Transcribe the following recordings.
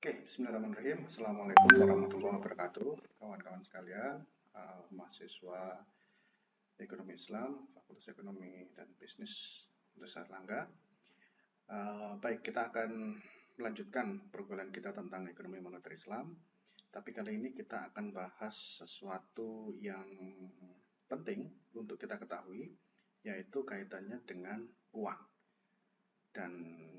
Oke, bismillahirrahmanirrahim. Assalamualaikum warahmatullahi wabarakatuh. Kawan-kawan sekalian, mahasiswa Ekonomi Islam, Fakultas Ekonomi dan Bisnis Universitas Erlangga. Baik, kita akan melanjutkan pergaulan kita tentang ekonomi moneter Islam. Tapi kali ini kita akan bahas sesuatu yang penting untuk kita ketahui, yaitu kaitannya dengan uang. Dan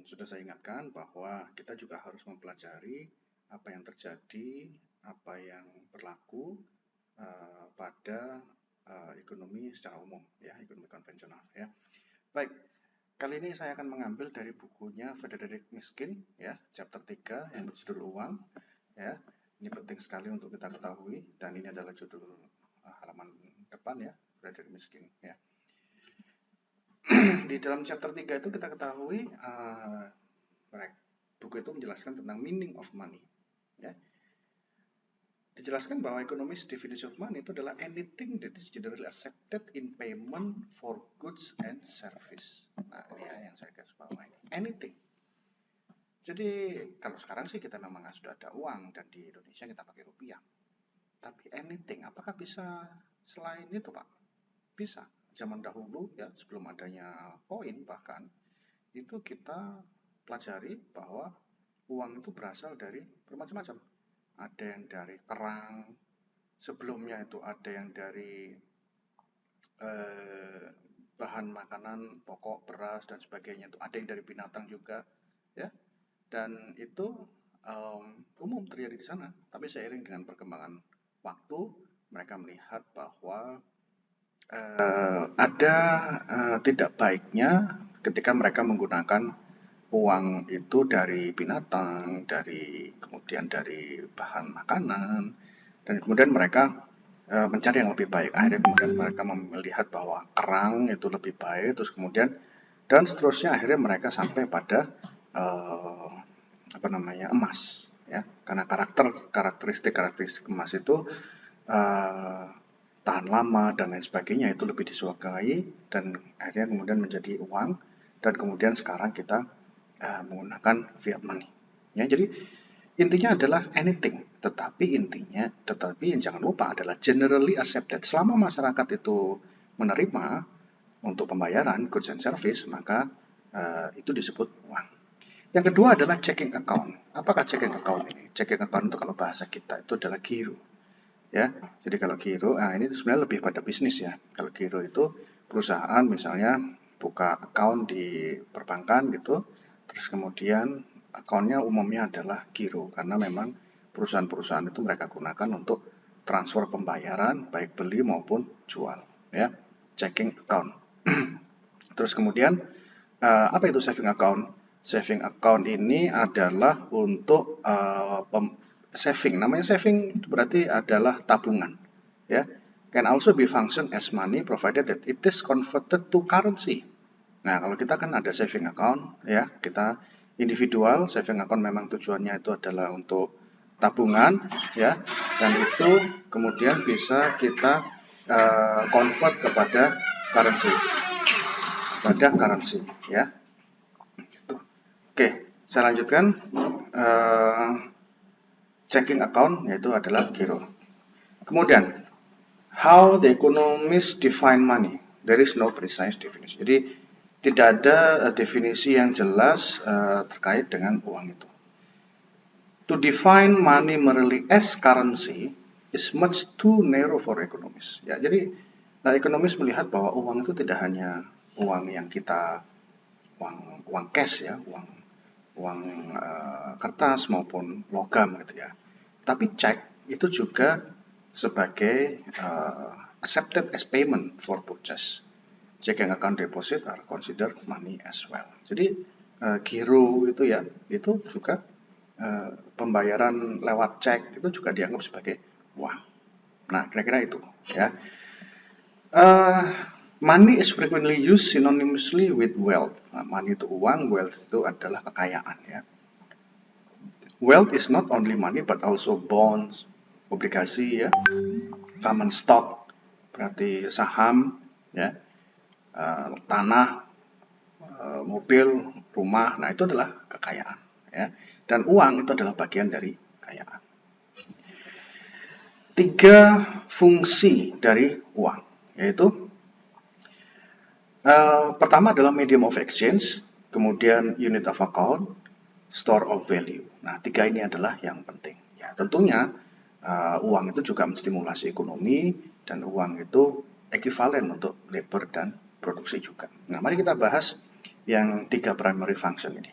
sudah saya ingatkan bahwa kita juga harus mempelajari apa yang terjadi, apa yang berlaku pada ekonomi secara umum, ya, ekonomi konvensional, ya. Baik, kali ini saya akan mengambil dari bukunya Frederick Mishkin, ya, chapter 3 yang berjudul Uang, ya. Ini penting sekali untuk kita ketahui, dan ini adalah judul halaman depan, ya, Frederick Mishkin, ya. Di dalam chapter 3 itu kita ketahui buku itu menjelaskan tentang meaning of money, ya. Dijelaskan bahwa economist definition of money itu adalah anything that is generally accepted in payment for goods and service. Nah, ini ya yang saya garis bawahi. Anything. Jadi kalau sekarang sih kita memang sudah ada uang dan di Indonesia kita pakai rupiah. Tapi anything, apakah bisa selain itu, Pak? Bisa. Zaman dahulu ya, sebelum adanya koin bahkan, itu kita pelajari bahwa uang itu berasal dari bermacam-macam. Ada yang dari kerang, sebelumnya itu ada yang dari bahan makanan pokok, beras dan sebagainya, itu ada yang dari binatang juga, ya. Dan itu umum terjadi di sana. Tapi seiring dengan perkembangan waktu, mereka melihat bahwa ada tidak baiknya ketika mereka menggunakan uang itu dari binatang, kemudian dari bahan makanan, dan kemudian mereka mencari yang lebih baik. Akhirnya kemudian mereka melihat bahwa kerang itu lebih baik, terus kemudian dan seterusnya akhirnya mereka sampai pada emas, ya, karena karakteristik emas itu tahan lama dan lain sebagainya, itu lebih disukai dan akhirnya kemudian menjadi uang, dan kemudian sekarang kita menggunakan fiat money, ya. Jadi intinya adalah anything, tetapi yang jangan lupa adalah generally accepted. Selama masyarakat itu menerima untuk pembayaran goods and service, maka itu disebut uang. Yang kedua adalah checking account. Apakah checking account ini? Checking account itu kalau bahasa kita itu adalah giro, ya. Jadi kalau giro, ini sebenarnya lebih pada bisnis, ya. Kalau giro itu perusahaan misalnya buka account di perbankan gitu, terus kemudian accountnya umumnya adalah giro, karena memang perusahaan-perusahaan itu mereka gunakan untuk transfer pembayaran baik beli maupun jual, ya. Checking account. Terus kemudian apa itu saving account? Saving account ini adalah untuk saving. Namanya saving berarti adalah tabungan, ya. Can also be function as money provided that it is converted to currency. Nah, kalau kita kan ada saving account, ya, kita individual saving account memang tujuannya itu adalah untuk tabungan, ya, dan itu kemudian bisa kita convert kepada currency, ya. Oke, saya lanjutkan. Checking account yaitu adalah giro. Kemudian, how the economists define money? There is no precise definition. Jadi tidak ada definisi yang jelas terkait dengan uang itu. To define money merely as currency is much too narrow for economists. Ya, jadi ekonomis melihat bahwa uang itu tidak hanya uang yang kita uang cash, ya, uang kertas maupun logam gitu, ya. Tapi cek itu juga sebagai accepted as payment for purchase. Checking account deposit are considered money as well. Jadi giro itu, ya, itu juga pembayaran lewat cek itu juga dianggap sebagai uang. Nah, kira-kira itu, ya. Money is frequently used synonymously with wealth. Nah, money itu uang, wealth itu adalah kekayaan, ya. Wealth is not only money but also bonds, obligasi, ya, common stock, berarti saham, ya, tanah, mobil, rumah. Nah, itu adalah kekayaan, ya. Dan uang itu adalah bagian dari kekayaan. 3 fungsi dari uang, yaitu pertama adalah medium of exchange, kemudian unit of account, store of value. Nah, 3 ini adalah yang penting. Ya, tentunya uang itu juga menstimulasi ekonomi, dan uang itu ekivalen untuk labor dan produksi juga. Nah, mari kita bahas yang 3 primary function ini.